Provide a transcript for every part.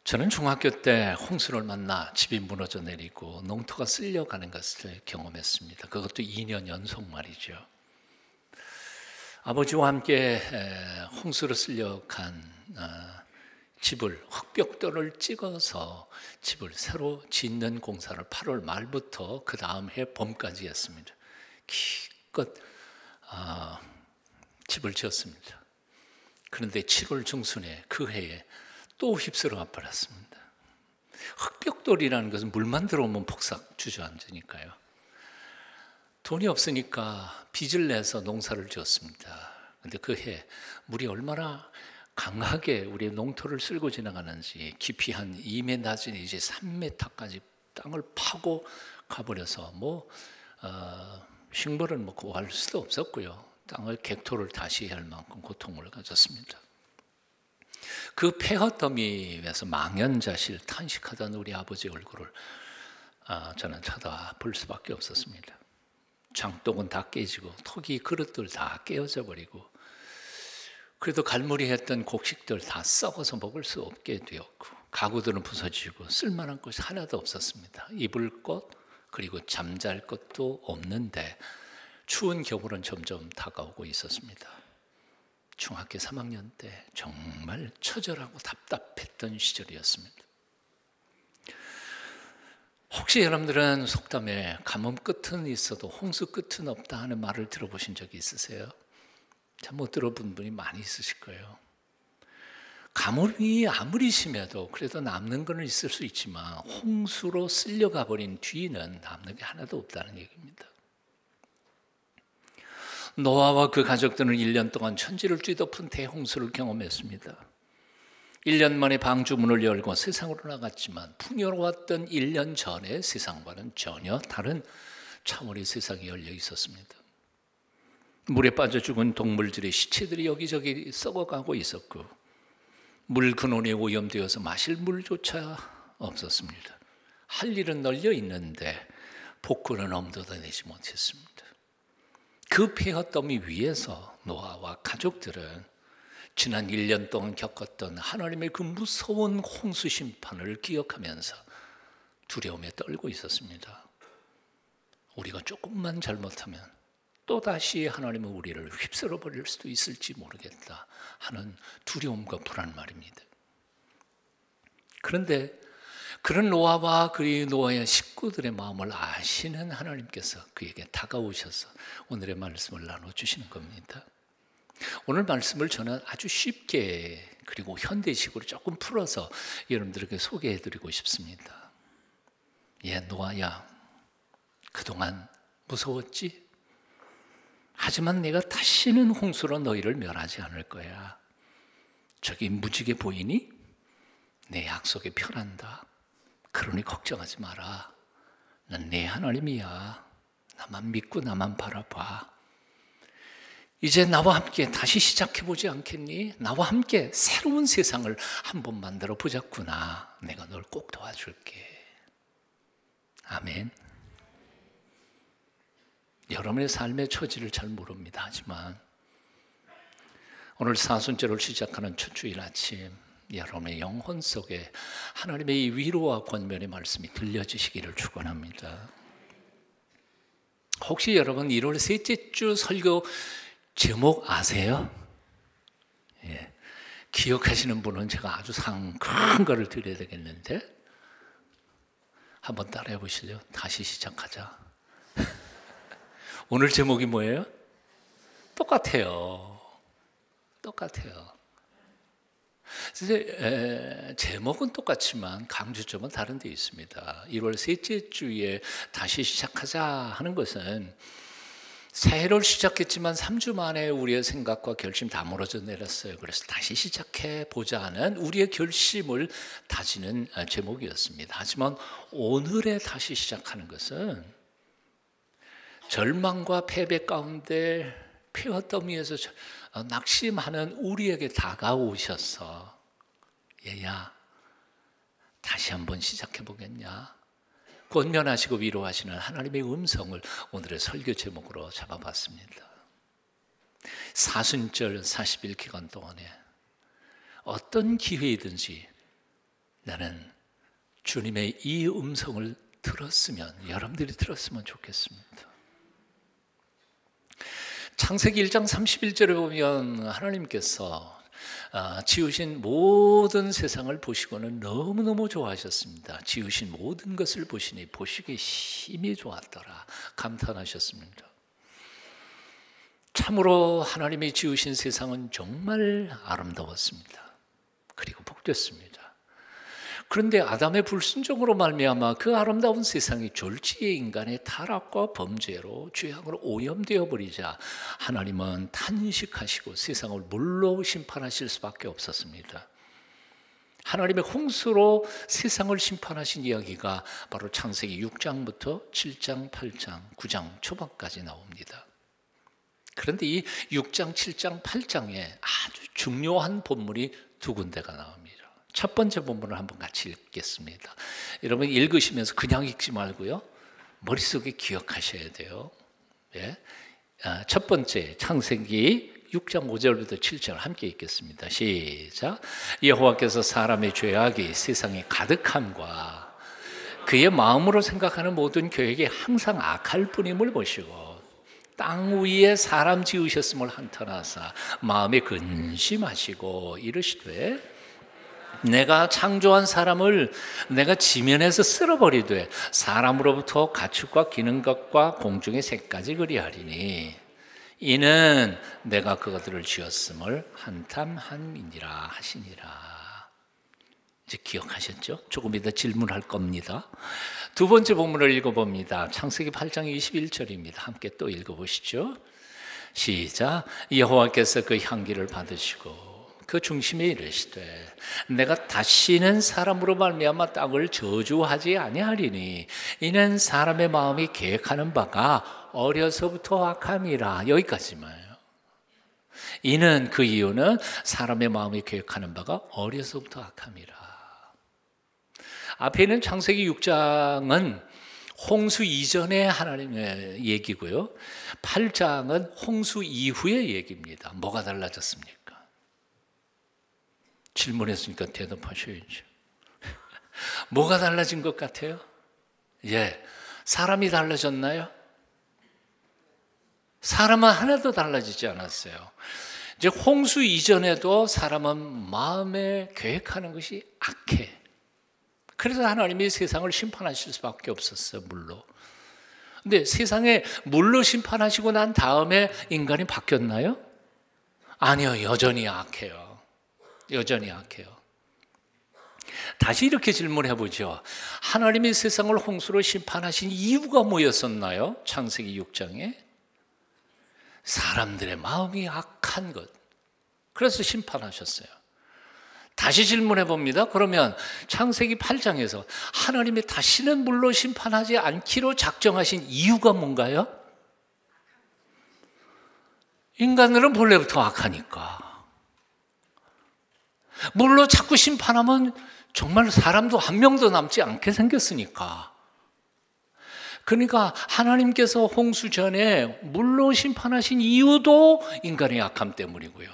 저는 중학교 때 홍수를 만나 집이 무너져 내리고 농토가 쓸려가는 것을 경험했습니다. 그것도 2년 연속 말이죠. 아버지와 함께 홍수로 쓸려간 집을 흙벽돌을 찍어서 집을 새로 짓는 공사를 8월 말부터 그 다음 해 봄까지 했습니다. 기껏 집을 지었습니다. 그런데 7월 중순에 그 해에 또 휩쓸어 버렸습니다. 흙벽돌이라는 것은 물만 들어오면 폭삭 주저앉으니까요. 돈이 없으니까 빚을 내서 농사를 지었습니다. 그런데 그 해 물이 얼마나 강하게 우리 농토를 쓸고 지나가는지 깊이 한 2m 낮은 이제 3m까지 땅을 파고 가버려서 식물을 구할 수도 없었고요. 땅을 객토를 다시 할 만큼 고통을 가졌습니다. 그 폐허더미 위에서 망연자실 탄식하던 우리 아버지 얼굴을 저는 쳐다볼 수밖에 없었습니다. 장독은 다 깨지고 턱이 그릇들 다 깨어져 버리고 그래도 갈무리했던 곡식들 다 썩어서 먹을 수 없게 되었고 가구들은 부서지고 쓸만한 것이 하나도 없었습니다. 입을 것 그리고 잠잘 것도 없는데 추운 겨울은 점점 다가오고 있었습니다. 중학교 3학년 때 정말 처절하고 답답했던 시절이었습니다. 혹시 여러분들은 속담에 가뭄 끝은 있어도 홍수 끝은 없다 하는 말을 들어보신 적이 있으세요? 잘 못 들어본 분이 많이 있으실 거예요. 가뭄이 아무리 심해도 그래도 남는 건 있을 수 있지만 홍수로 쓸려가 버린 뒤는 남는 게 하나도 없다는 얘기입니다. 노아와 그 가족들은 1년 동안 천지를 뒤덮은 대홍수를 경험했습니다. 1년 만에 방주문을 열고 세상으로 나갔지만 풍요로웠던 1년 전의 세상과는 전혀 다른 차원의 세상이 열려 있었습니다. 물에 빠져 죽은 동물들의 시체들이 여기저기 썩어가고 있었고 물 근원에 오염되어서 마실 물조차 없었습니다. 할 일은 널려 있는데 복구는 엄두도 내지 못했습니다. 그 폐허더미 위에서 노아와 가족들은 지난 1년 동안 겪었던 하나님의 그 무서운 홍수 심판을 기억하면서 두려움에 떨고 있었습니다. 우리가 조금만 잘못하면 또다시 하나님은 우리를 휩쓸어 버릴 수도 있을지 모르겠다 하는 두려움과 불안 말입니다. 그런데 그런 노아와 그 노아의 식구들의 마음을 아시는 하나님께서 그에게 다가오셔서 오늘의 말씀을 나눠주시는 겁니다. 오늘 말씀을 저는 아주 쉽게 그리고 현대식으로 조금 풀어서 여러분들에게 소개해드리고 싶습니다. 노아야, 그동안 무서웠지? 하지만 내가 다시는 홍수로 너희를 멸하지 않을 거야. 저기 무지개 보이니? 내 약속에 편한다. 그러니 걱정하지 마라. 난 내 하나님이야. 나만 믿고 나만 바라봐. 이제 나와 함께 다시 시작해보지 않겠니? 나와 함께 새로운 세상을 한번 만들어 보자꾸나. 내가 널 꼭 도와줄게. 아멘. 여러분의 삶의 처지를 잘 모릅니다. 하지만 오늘 사순절을 시작하는 첫 주일 아침 여러분의 영혼 속에 하나님의 위로와 권면의 말씀이 들려지시기를 축원합니다. 혹시 여러분 1월 셋째 주 설교 제목 아세요? 기억하시는 분은 제가 아주 큰 거를 드려야 되겠는데 한번 따라해 보시죠. 다시 시작하자. 오늘 제목이 뭐예요? 똑같아요. 제목은 똑같지만 강조점은 다른 데 있습니다. 1월 셋째 주에 다시 시작하자 하는 것은 새해를 시작했지만 3주 만에 우리의 생각과 결심 다 무너져 내렸어요. 그래서 다시 시작해 보자 하는 우리의 결심을 다지는 제목이었습니다. 하지만 오늘의 다시 시작하는 것은 절망과 패배 가운데 폐허더미에서 낙심하는 우리에게 다가오셔서 얘야 다시 한번 시작해 보겠냐? 권면하시고 위로하시는 하나님의 음성을 오늘의 설교 제목으로 잡아봤습니다. 사순절 40일 기간 동안에 어떤 기회이든지 나는 주님의 이 음성을 들었으면, 여러분들이 들었으면 좋겠습니다. 창세기 1장 31절에 보면 하나님께서 지으신 모든 세상을 보시고는 너무너무 좋아하셨습니다. 지으신 모든 것을 보시니 보시기에 심히 좋았더라 감탄하셨습니다. 참으로 하나님이 지으신 세상은 정말 아름다웠습니다. 그리고 복됐습니다. 그런데 아담의 불순종으로 말미암아 그 아름다운 세상이 졸지의 인간의 타락과 범죄로 죄악으로 오염되어 버리자 하나님은 탄식하시고 세상을 물로 심판하실 수밖에 없었습니다. 하나님의 홍수로 세상을 심판하신 이야기가 바로 창세기 6장부터 7장, 8장, 9장 초반까지 나옵니다. 그런데 이 6장, 7장, 8장에 아주 중요한 본문이 두 군데가 나옵니다. 첫 번째 본문을 한번 같이 읽겠습니다. 여러분 읽으시면서 그냥 읽지 말고요, 머릿속에 기억하셔야 돼요. 예? 첫 번째 창세기 6장 5절부터 7절 함께 읽겠습니다. 시작. 여호와께서 사람의 죄악이 세상에 가득함과 그의 마음으로 생각하는 모든 계획이 항상 악할 뿐임을 보시고 땅 위에 사람 지으셨음을 한탄하사 마음에 근심하시고 이르시되 내가 창조한 사람을 내가 지면에서 쓸어버리되 사람으로부터 가축과 기는 것과 공중의 새까지 그리하리니 이는 내가 그것들을 지었음을 한탄함이니라 하시니라. 이제 기억하셨죠? 조금 이따 질문할 겁니다. 두 번째 본문을 읽어봅니다. 창세기 8장 21절입니다. 함께 또 읽어보시죠. 시작. 여호와께서 그 향기를 받으시고 그 중심에 이르시되 내가 다시는 사람으로 말미암아 땅을 저주하지 아니하리니 이는 사람의 마음이 계획하는 바가 어려서부터 악함이라. 여기까지만요. 이는 그 이유는 사람의 마음이 계획하는 바가 어려서부터 악함이라. 앞에 있는 창세기 6장은 홍수 이전의 하나님의 얘기고요, 8장은 홍수 이후의 얘기입니다. 뭐가 달라졌습니까? 질문했으니까 대답하셔야죠. 뭐가 달라진 것 같아요? 예, 사람이 달라졌나요? 사람은 하나도 달라지지 않았어요. 이제 홍수 이전에도 사람은 마음에 계획하는 것이 악해. 그래서 하나님이 세상을 심판하실 수밖에 없었어요, 물로. 근데 세상에 물로 심판하시고 난 다음에 인간이 바뀌었나요? 아니요, 여전히 악해요. 여전히 악해요. 다시 이렇게 질문해 보죠. 하나님이 세상을 홍수로 심판하신 이유가 뭐였었나요? 창세기 6장에 사람들의 마음이 악한 것, 그래서 심판하셨어요. 다시 질문해 봅니다. 그러면 창세기 8장에서 하나님이 다시는 물로 심판하지 않기로 작정하신 이유가 뭔가요? 인간들은 본래부터 악하니까. 물로 자꾸 심판하면 정말 사람도 한 명도 남지 않게 생겼으니까. 그러니까 하나님께서 홍수 전에 물로 심판하신 이유도 인간의 약함 때문이고요,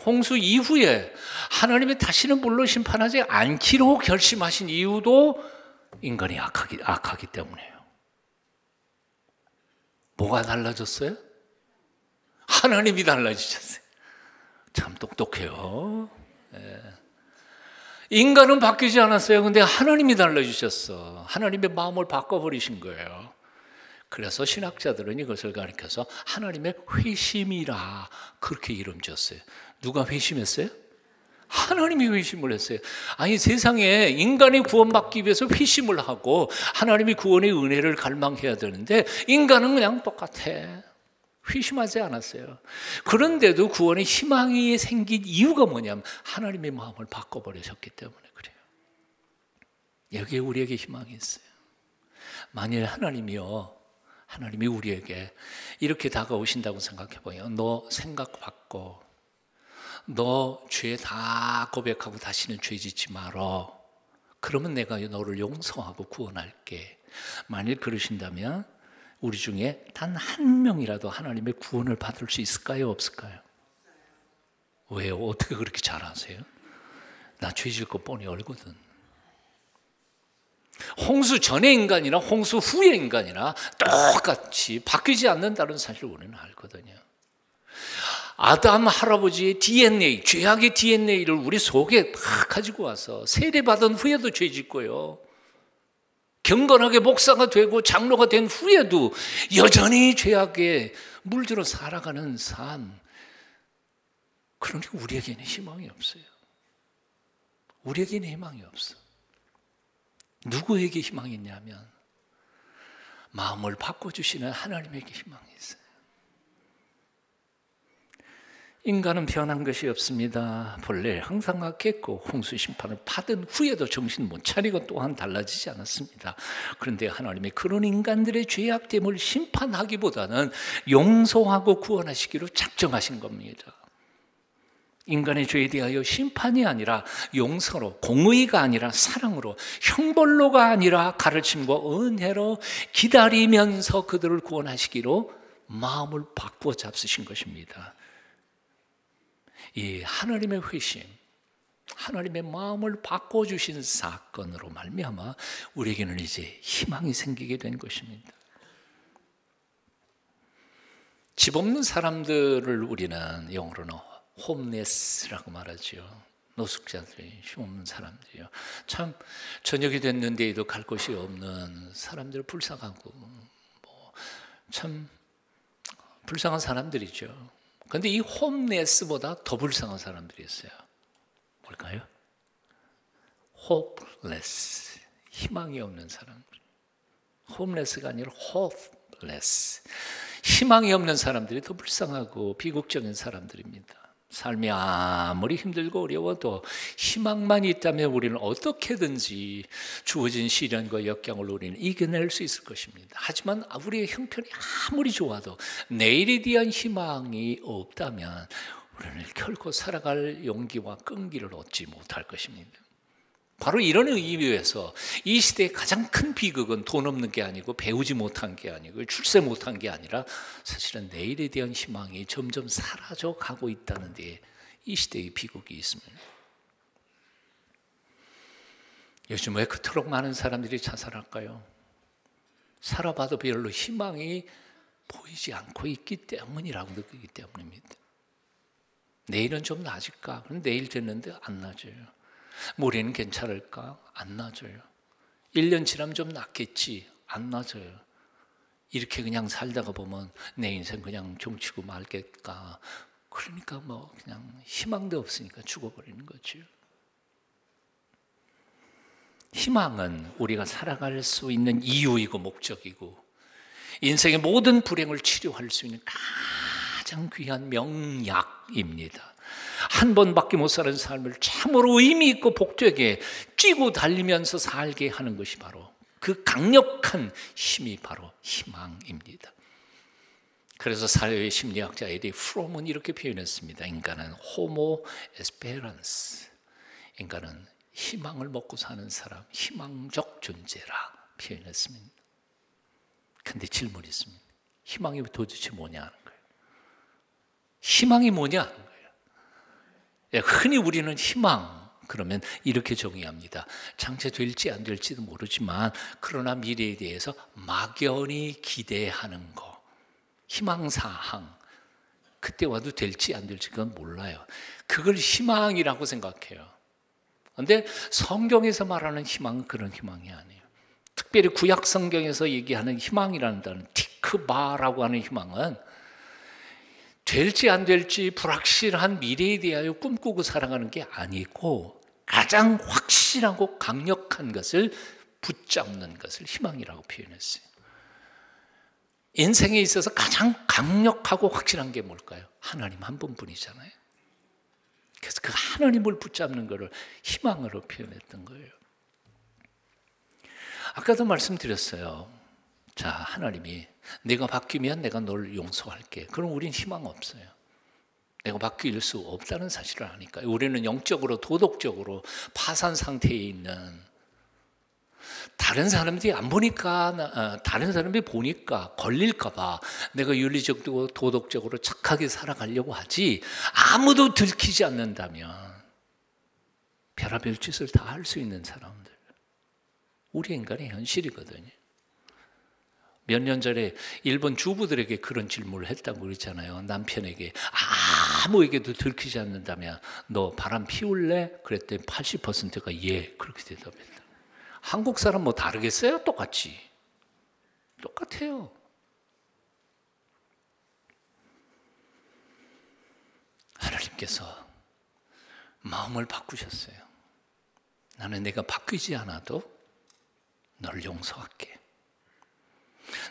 홍수 이후에 하나님이 다시는 물로 심판하지 않기로 결심하신 이유도 인간이 악하기 때문이에요. 뭐가 달라졌어요? 하나님이 달라지셨어요. 참 똑똑해요. 예. 인간은 바뀌지 않았어요. 근데 하나님이 달라지셨어. 하나님의 마음을 바꿔버리신 거예요. 그래서 신학자들은 이것을 가리켜서 하나님의 회심이라 그렇게 이름 지었어요. 누가 회심했어요? 하나님이 회심을 했어요. 아니, 세상에 인간이 구원받기 위해서 회심을 하고 하나님이 구원의 은혜를 갈망해야 되는데 인간은 그냥 똑같아. 회심하지 않았어요. 그런데도 구원의 희망이 생긴 이유가 뭐냐면 하나님의 마음을 바꿔버리셨기 때문에 그래요. 여기에 우리에게 희망이 있어요. 만일 하나님이 우리에게 이렇게 다가오신다고 생각해봐요. 너 생각 바꿔. 너 죄 다 고백하고 다시는 죄 짓지 말어. 그러면 내가 너를 용서하고 구원할게. 만일 그러신다면 우리 중에 단 한 명이라도 하나님의 구원을 받을 수 있을까요? 없을까요? 왜요? 어떻게 그렇게 잘 아세요? 나 죄 짓고 뻔히 알거든. 홍수 전의 인간이나 홍수 후의 인간이나 똑같이 바뀌지 않는다는 사실을 우리는 알거든요. 아담 할아버지의 DNA, 죄악의 DNA를 우리 속에 다 가지고 와서 세례받은 후에도 죄 짓고요, 경건하게 목사가 되고 장로가 된 후에도 여전히 죄악에 물들어 살아가는 삶. 그러니까 우리에게는 희망이 없어요. 우리에게는 희망이 없어. 누구에게 희망이 있냐면 마음을 바꿔주시는 하나님에게 희망이 있어요. 인간은 변한 것이 없습니다. 본래 항상 같겠고 홍수 심판을 받은 후에도 정신 못 차리고 또한 달라지지 않았습니다. 그런데 하나님이 그런 인간들의 죄악됨을 심판하기보다는 용서하고 구원하시기로 작정하신 겁니다. 인간의 죄에 대하여 심판이 아니라 용서로, 공의가 아니라 사랑으로, 형벌로가 아니라 가르침과 은혜로 기다리면서 그들을 구원하시기로 마음을 바꾸어 잡수신 것입니다. 이 하나님의 회심, 하나님의 마음을 바꿔주신 사건으로 말미암아 우리에게는 이제 희망이 생기게 된 것입니다. 집 없는 사람들을 우리는 영어로는 홈레스라고 말하죠. 노숙자들이, 힘없는 사람들이요. 참 저녁이 됐는데도 갈 곳이 없는 사람들, 불쌍하고 참 불쌍한 사람들이죠. 그런데 이 홈레스보다 더 불쌍한 사람들이 있어요. 뭘까요? hopeless, 희망이 없는 사람들. 홈레스가 아니라 hopeless, 희망이 없는 사람들이 더 불쌍하고 비극적인 사람들입니다. 삶이 아무리 힘들고 어려워도 희망만 있다면 우리는 어떻게든지 주어진 시련과 역경을 우리는 이겨낼 수 있을 것입니다. 하지만 우리의 형편이 아무리 좋아도 내일에 대한 희망이 없다면 우리는 결코 살아갈 용기와 끈기를 얻지 못할 것입니다. 바로 이런 의미에서 이 시대의 가장 큰 비극은 돈 없는 게 아니고 배우지 못한 게 아니고 출세 못한 게 아니라 사실은 내일에 대한 희망이 점점 사라져 가고 있다는 데 이 시대의 비극이 있습니다. 요즘 왜 그토록 많은 사람들이 자살할까요? 살아봐도 별로 희망이 보이지 않고 있기 때문이라고 느끼기 때문입니다. 내일은 좀 나아질까? 그런데 내일 됐는데 안 나아져요. 모레는 괜찮을까? 안 나아져요. 1년 지나면 좀 낫겠지? 안 나아져요. 이렇게 그냥 살다가 보면 내 인생 그냥 종치고 말겠까? 그러니까 그냥 희망도 없으니까 죽어버리는 거죠. 희망은 우리가 살아갈 수 있는 이유이고 목적이고 인생의 모든 불행을 치료할 수 있는 가장 귀한 명약입니다. 한 번밖에 못 사는 삶을 참으로 의미 있고 복되게 뛰고 달리면서 살게 하는 것이 바로 그 강력한 힘이 바로 희망입니다. 그래서 사회 심리학자 에리 프롬은 이렇게 표현했습니다. 인간은 호모 에스페란스, 인간은 희망을 먹고 사는 사람, 희망적 존재라 표현했습니다. 그런데 질문이 있습니다. 희망이 도대체 뭐냐 하는 거예요. 희망이 뭐냐 하는 거예요. 흔히 우리는 희망 그러면 이렇게 정의합니다. 장체될지 안 될지도 모르지만 그러나 미래에 대해서 막연히 기대하는 거, 희망사항. 그때 와도 될지 안 될지 그건 몰라요. 그걸 희망이라고 생각해요. 그런데 성경에서 말하는 희망은 그런 희망이 아니에요. 특별히 구약 성경에서 얘기하는 희망이라는 단어, 티크바라고 하는 희망은 될지 안 될지 불확실한 미래에 대하여 꿈꾸고 살아가는 게 아니고 가장 확실하고 강력한 것을 붙잡는 것을 희망이라고 표현했어요. 인생에 있어서 가장 강력하고 확실한 게 뭘까요? 하나님 한 분뿐이잖아요. 그래서 그 하나님을 붙잡는 것을 희망으로 표현했던 거예요. 아까도 말씀드렸어요. 자, 하나님이 내가 바뀌면 내가 널 용서할게. 그럼 우리는 희망 없어요. 내가 바뀔 수 없다는 사실을 아니까. 우리는 영적으로 도덕적으로 파산 상태에 있는, 다른 사람들이 안 보니까, 다른 사람들이 보니까 걸릴까 봐 내가 윤리적으로 도덕적으로 착하게 살아가려고 하지, 아무도 들키지 않는다면 별의별 짓을 다 할 수 있는 사람들. 우리 인간의 현실이거든요. 몇 년 전에 일본 주부들에게 그런 질문을 했다고 그랬잖아요. 남편에게 아무에게도 들키지 않는다면 너 바람 피울래? 그랬더니 80%가 예, 그렇게 대답했다. 한국 사람 뭐 다르겠어요? 똑같이. 똑같아요. 하나님께서 마음을 바꾸셨어요. 나는 내가 바뀌지 않아도 너를 용서할게.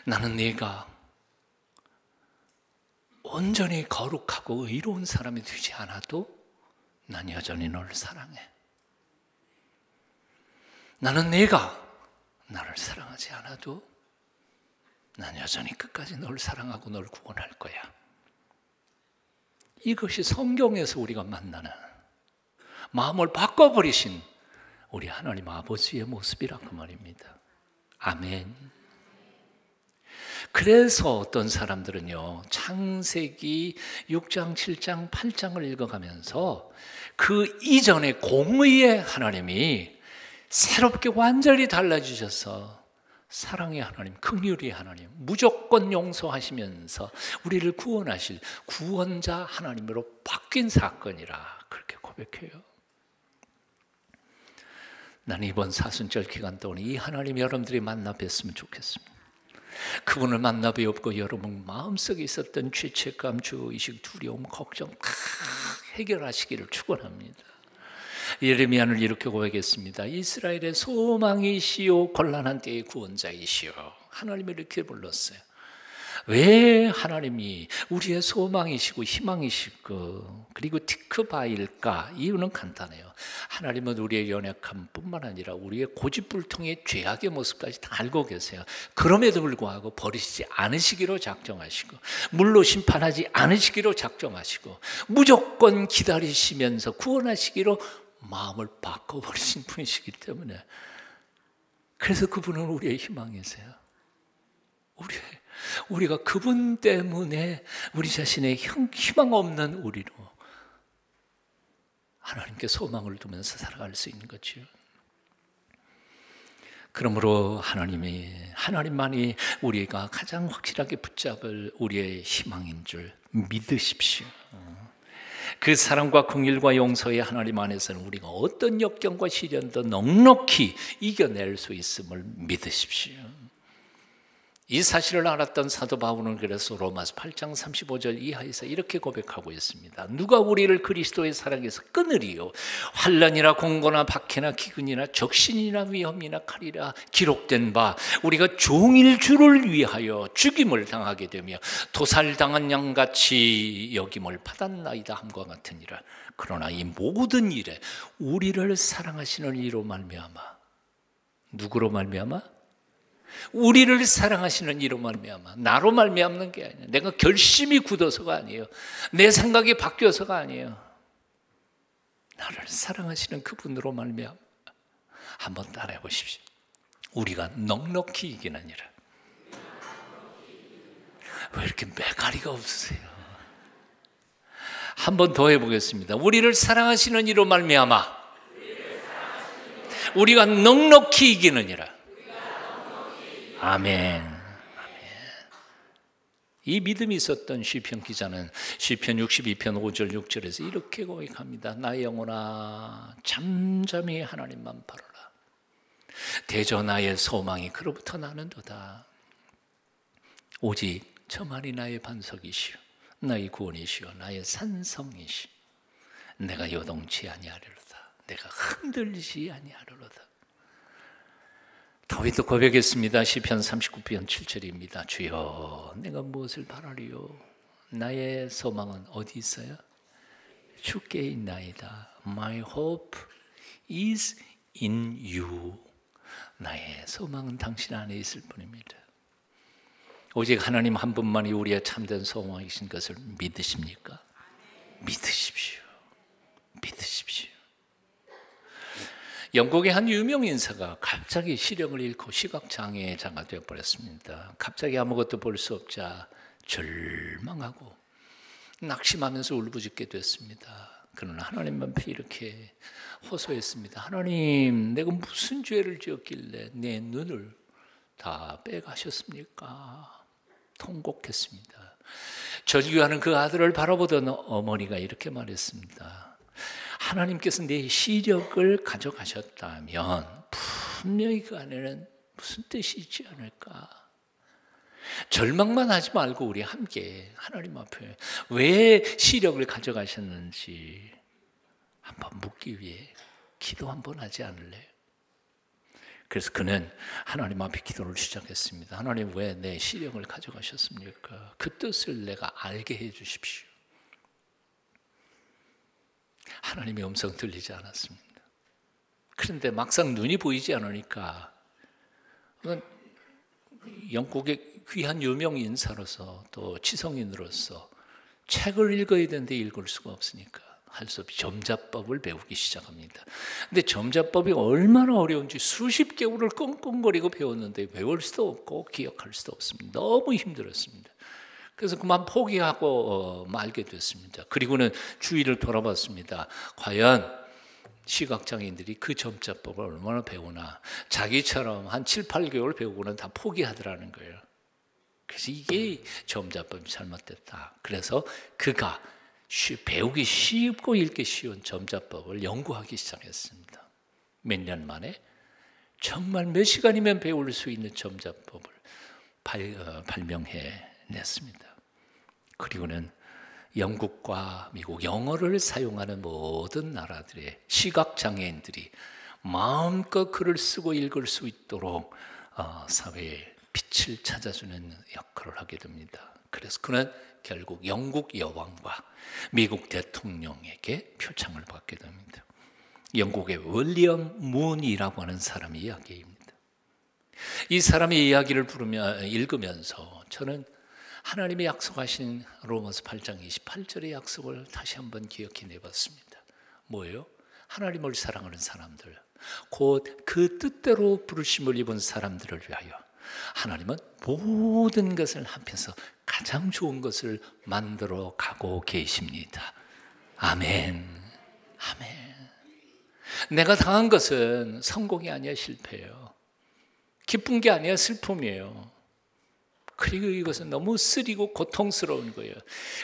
나는 네가 온전히 거룩하고 의로운 사람이 되지 않아도 난 여전히 너를 사랑해. 나는 네가 나를 사랑하지 않아도 난 여전히 끝까지 너를 사랑하고 너를 구원할 거야. 이것이 성경에서 우리가 만나는 마음을 바꿔버리신 우리 하나님 아버지의 모습이라 그 말입니다. 아멘. 그래서 어떤 사람들은요, 창세기 6장, 7장, 8장을 읽어가면서 그 이전의 공의의 하나님이 새롭게 완전히 달라지셔서 사랑의 하나님, 긍휼의 하나님, 무조건 용서하시면서 우리를 구원하실 구원자 하나님으로 바뀐 사건이라 그렇게 고백해요. 나는 이번 사순절 기간 동안 이 하나님 여러분들이 만나 뵀으면 좋겠습니다. 그분을 만나 뵈었고 여러분 마음속에 있었던 죄책감, 죄의식, 두려움, 걱정 다 해결하시기를 축원합니다. 예레미야는 이렇게 고백했습니다. 이스라엘의 소망이시요 곤란한 때의 구원자이시요. 하나님을 이렇게 불렀어요. 왜 하나님이 우리의 소망이시고 희망이시고 그리고 티크바일까? 이유는 간단해요. 하나님은 우리의 연약함뿐만 아니라 우리의 고집불통의 죄악의 모습까지 다 알고 계세요. 그럼에도 불구하고 버리시지 않으시기로 작정하시고 물로 심판하지 않으시기로 작정하시고 무조건 기다리시면서 구원하시기로 마음을 바꿔버리신 분이시기 때문에 그래서 그분은 우리의 희망이세요. 우리가 그분 때문에 우리 자신의 희망 없는 우리로 하나님께 소망을 두면서 살아갈 수 있는 거죠. 그러므로 하나님만이 우리가 가장 확실하게 붙잡을 우리의 희망인 줄 믿으십시오. 그 사랑과 긍휼과 용서의 하나님 안에서는 우리가 어떤 역경과 시련도 넉넉히 이겨낼 수 있음을 믿으십시오. 이 사실을 알았던 사도 바울은 그래서 로마서 8장 35절 이하에서 이렇게 고백하고 있습니다. 누가 우리를 그리스도의 사랑에서 끊으리요? 환난이나 공고나 박해나 기근이나 적신이나 위험이나 칼이라 기록된 바 우리가 종일 주를 위하여 죽임을 당하게 되며 도살당한 양같이 여김을 받았나이다 함과 같으니라. 그러나 이 모든 일에 우리를 사랑하시는 이로 말미암아 누구로 말미암아? 우리를 사랑하시는 이로 말미암아 나로 말미암는 게 아니에요. 내가 결심이 굳어서가 아니에요. 내 생각이 바뀌어서가 아니에요. 나를 사랑하시는 그분으로 말미암아. 한번 따라해 보십시오. 우리가 넉넉히 이기느니라. 왜 이렇게 매가리가 없으세요? 한 번 더 해보겠습니다. 우리를 사랑하시는 이로 말미암아 우리가 넉넉히 이기느니라. 아멘. 이 믿음이 있었던 시편 기자는 시편 62편 5절 6절에서 이렇게 고백합니다. 나의 영혼아 잠잠히 하나님만 바라라. 대저 나의 소망이 그로부터 나는도다. 오직 저만이 나의 반석이시오 나의 구원이시오 나의 산성이시오. 내가 요동치 아니하리로다. 내가 흔들리지 아니하리로다. 다윗도 고백했습니다. 시편 39편 7절입니다. 주여 내가 무엇을 바라리요? 나의 소망은 어디 있어요? 주께 있나이다. My hope is in you. 나의 소망은 당신 안에 있을 뿐입니다. 오직 하나님 한 분만이 우리의 참된 소망이신 것을 믿으십니까? 믿으십시오. 믿으십시오. 영국의 한 유명 인사가 갑자기 시력을 잃고 시각장애자가 되어버렸습니다. 갑자기 아무것도 볼 수 없자 절망하고 낙심하면서 울부짖게 됐습니다. 그는 하나님 앞에 이렇게 호소했습니다. 하나님, 내가 무슨 죄를 지었길래 내 눈을 다 빼가셨습니까? 통곡했습니다. 절규하는 그 아들을 바라보던 어머니가 이렇게 말했습니다. 하나님께서 내 시력을 가져가셨다면 분명히 그 안에는 무슨 뜻이 있지 않을까? 절망만 하지 말고 우리 함께 하나님 앞에 왜 시력을 가져가셨는지 한번 묻기 위해 기도 한번 하지 않을래요? 그래서 그는 하나님 앞에 기도를 시작했습니다. 하나님, 왜 내 시력을 가져가셨습니까? 그 뜻을 내가 알게 해 주십시오. 하나님의 음성 들리지 않았습니다. 그런데 막상 눈이 보이지 않으니까 영국의 귀한 유명 인사로서 또 지성인으로서 책을 읽어야 되는데 읽을 수가 없으니까 할 수 없이 점자법을 배우기 시작합니다. 근데 점자법이 얼마나 어려운지 수십 개월을 끙끙거리고 배웠는데 외울 수도 없고 기억할 수도 없습니다. 너무 힘들었습니다. 그래서 그만 포기하고 말게 됐습니다. 그리고는 주위를 돌아봤습니다. 과연 시각장애인들이 그 점자법을 얼마나 배우나. 자기처럼 한 7, 8개월 배우고는 다 포기하더라는 거예요. 그래서 이게 점자법이 잘못됐다. 그래서 그가 배우기 쉽고 읽기 쉬운 점자법을 연구하기 시작했습니다. 몇 년 만에 정말 몇 시간이면 배울 수 있는 점자법을 발명해냈습니다. 그리고는 영국과 미국, 영어를 사용하는 모든 나라들의 시각장애인들이 마음껏 글을 쓰고 읽을 수 있도록 사회에 빛을 찾아주는 역할을 하게 됩니다. 그래서 그는 결국 영국 여왕과 미국 대통령에게 표창을 받게 됩니다. 영국의 윌리엄 문이라고 하는 사람의 이야기입니다. 이 사람의 이야기를 읽으면서 저는 하나님의 약속하신 로마서 8장 28절의 약속을 다시 한번 기억해 내봤습니다. 뭐예요? 하나님을 사랑하는 사람들, 곧 그 뜻대로 부르심을 입은 사람들을 위하여 하나님은 모든 것을 합해서 가장 좋은 것을 만들어 가고 계십니다. 아멘. 아멘. 내가 당한 것은 성공이 아니야 실패예요. 기쁜 게 아니야 슬픔이에요. 그리고 이것은 너무 쓰리고 고통스러운 거예요.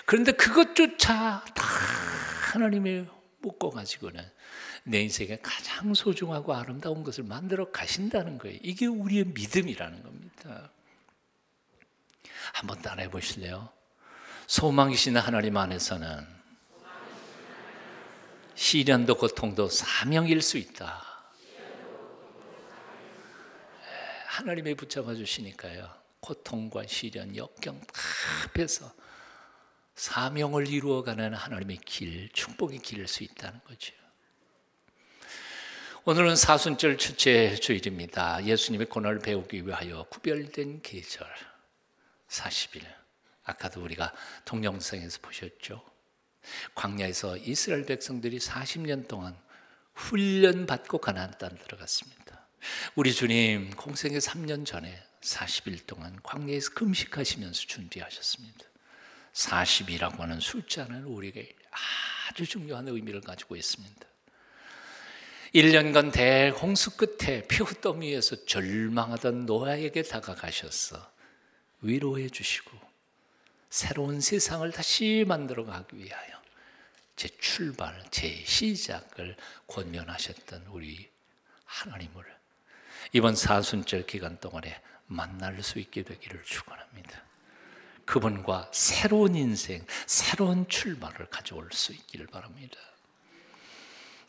그런데 그것조차 다 하나님이 묶어가지고는 내 인생에 가장 소중하고 아름다운 것을 만들어 가신다는 거예요. 이게 우리의 믿음이라는 겁니다. 한번 따라해 보실래요? 소망이신 하나님 안에서는 시련도 고통도 사명일 수 있다. 하나님이 붙잡아 주시니까요. 고통과 시련, 역경 다 합해서 사명을 이루어가는 하나님의 길, 축복의 길일 수 있다는 거죠. 오늘은 사순절 첫째 주일입니다. 예수님의 고난을 배우기 위하여 구별된 계절 40일. 아까도 우리가 동영상에서 보셨죠. 광야에서 이스라엘 백성들이 40년 동안 훈련받고 가나안 땅 들어갔습니다. 우리 주님 공생의 3년 전에 40일 동안 광야에서 금식하시면서 준비하셨습니다. 40이라고 하는 숫자는 우리에게 아주 중요한 의미를 가지고 있습니다. 1년간 대홍수 끝에 표더미에서 절망하던 노아에게 다가가셔서 위로해 주시고 새로운 세상을 다시 만들어 가기 위하여 재출발, 재시작을 권면하셨던 우리 하나님을 이번 사순절 기간 동안에 만날 수 있게 되기를 축원합니다. 그분과 새로운 인생, 새로운 출발을 가져올 수 있기를 바랍니다.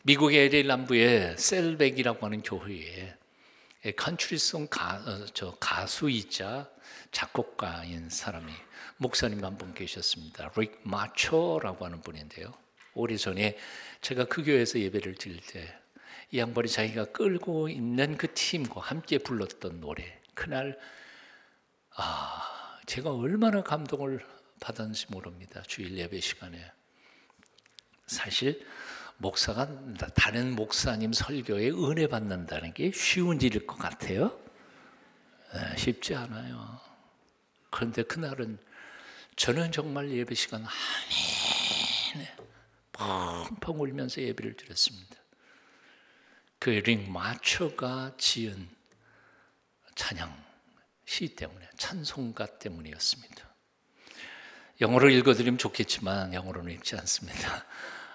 미국의 LA 남부의 셀백이라고 하는 교회에 컨트리송 가수이자 작곡가인 사람이 목사님 한 분 계셨습니다. 릭 마초라고 하는 분인데요. 오래전에 제가 그 교회에서 예배를 드릴 때 이 양반이 자기가 끌고 있는 그 팀과 함께 불렀던 노래, 그날 제가 얼마나 감동을 받았는지 모릅니다. 주일 예배 시간에. 사실 목사가 다른 목사님 설교에 은혜 받는다는 게 쉬운 일일 것 같아요. 쉽지 않아요. 그런데 그날은 저는 정말 예배 시간 아멘 펑펑 울면서 예배를 드렸습니다. 그 링 마초가 지은 찬양 시 때문에, 찬송가 때문이었습니다. 영어로 읽어드리면 좋겠지만 영어로는 읽지 않습니다.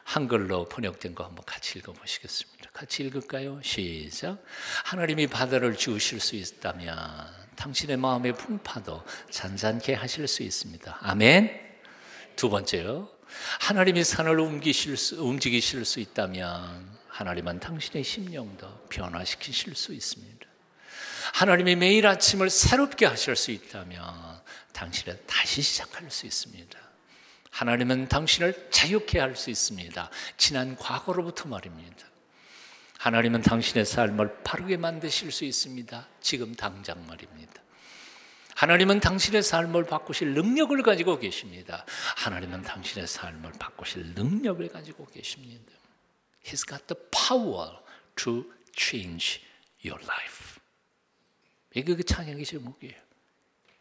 한글로 번역된 거 한번 같이 읽어보시겠습니다. 같이 읽을까요? 시작. 하나님이 바다를 지으실 수 있다면 당신의 마음의 풍파도 잔잔케 하실 수 있습니다. 아멘. 두 번째요. 하나님이 산을 움직이실 수 있다면 하나님은 당신의 심령도 변화시키실 수 있습니다. 하나님이 매일 아침을 새롭게 하실 수 있다면 당신은 다시 시작할 수 있습니다. 하나님은 당신을 자유케 할 수 있습니다. 지난 과거로부터 말입니다. 하나님은 당신의 삶을 바르게 만드실 수 있습니다. 지금 당장 말입니다. 하나님은 당신의 삶을 바꾸실 능력을 가지고 계십니다. 하나님은 당신의 삶을 바꾸실 능력을 가지고 계십니다. He's got the power to change your life. 이게 그 찬양의 제목이에요.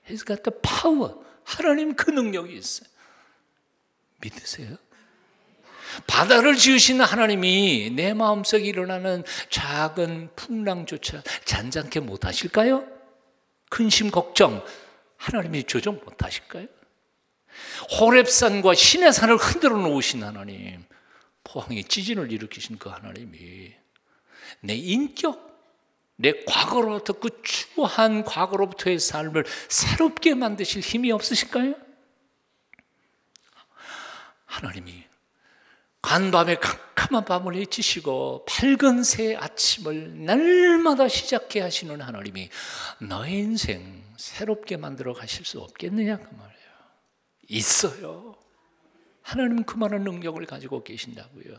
He's got the power. 하나님 그 능력이 있어요. 믿으세요? 바다를 지으신 하나님이 내 마음속에 일어나는 작은 풍랑조차 잔잔케 못하실까요? 근심 걱정 하나님이 조정 못하실까요? 호렙산과 시내산을 흔들어 놓으신 하나님, 포항에 지진을 일으키신 그 하나님이 내 인격, 내 과거로부터 그 추한 과거로부터의 삶을 새롭게 만드실 힘이 없으실까요? 하나님이 간밤에 캄캄한 밤을 헤치시고 밝은 새 아침을 날마다 시작해 하시는 하나님이 너의 인생 새롭게 만들어 가실 수 없겠느냐 그 말이에요. 있어요. 하나님은 그만한 능력을 가지고 계신다고요.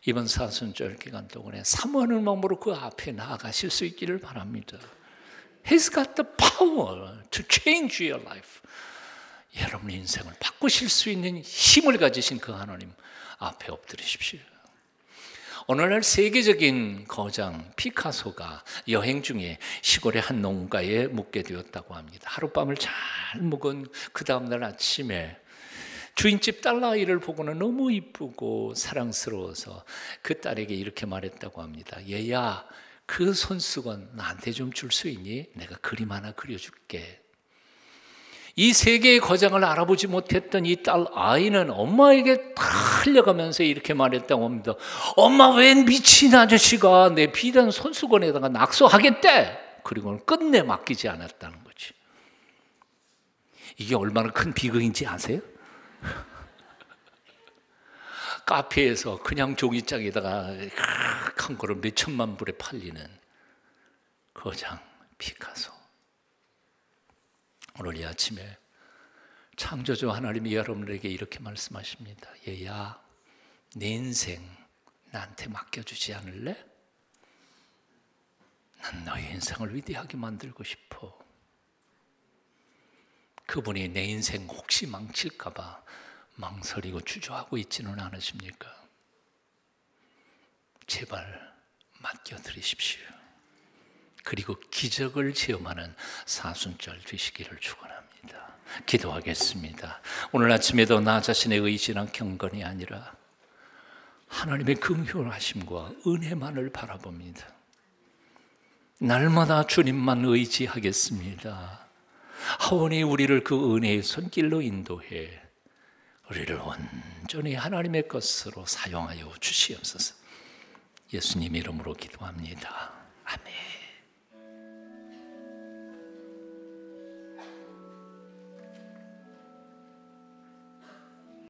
이번 사순절 기간 동안에 사모하는 마음으로 그 앞에 나아가실 수 있기를 바랍니다. He's got the power to change your life. 여러분의 인생을 바꾸실 수 있는 힘을 가지신 그 하나님 앞에 엎드리십시오. 오늘날 세계적인 거장 피카소가 여행 중에 시골의 한 농가에 묵게 되었다고 합니다. 하룻밤을 잘 묵은 그 다음날 아침에 주인집 딸아이를 보고는 너무 이쁘고 사랑스러워서 그 딸에게 이렇게 말했다고 합니다. 얘야, 그 손수건 나한테 좀 줄 수 있니? 내가 그림 하나 그려줄게. 이 세계의 거장을 알아보지 못했던 이 딸 아이는 엄마에게 달려가면서 이렇게 말했다고 합니다. 엄마, 웬 미친 아저씨가 내 비단 손수건에다가 낙서하겠대. 그리고는 끝내 맡기지 않았다는 거지. 이게 얼마나 큰 비극인지 아세요? 카페에서 그냥 종이장에다가 한 거를 몇 천만 불에 팔리는 거장 피카소. 오늘 이 아침에 창조주 하나님이 여러분에게 이렇게 말씀하십니다. 얘야, 내 인생 나한테 맡겨주지 않을래? 난 너의 인생을 위대하게 만들고 싶어. 그분이 내 인생 혹시 망칠까 봐 망설이고 주저하고 있지는 않으십니까? 제발 맡겨드리십시오. 그리고 기적을 체험하는 사순절 되시기를 축원합니다. 기도하겠습니다. 오늘 아침에도 나 자신의 의지나 경건이 아니라 하나님의 긍휼하심과 은혜만을 바라봅니다. 날마다 주님만 의지하겠습니다. 하오니 우리를 그 은혜의 손길로 인도해 우리를 온전히 하나님의 것으로 사용하여 주시옵소서. 예수님 이름으로 기도합니다. 아멘.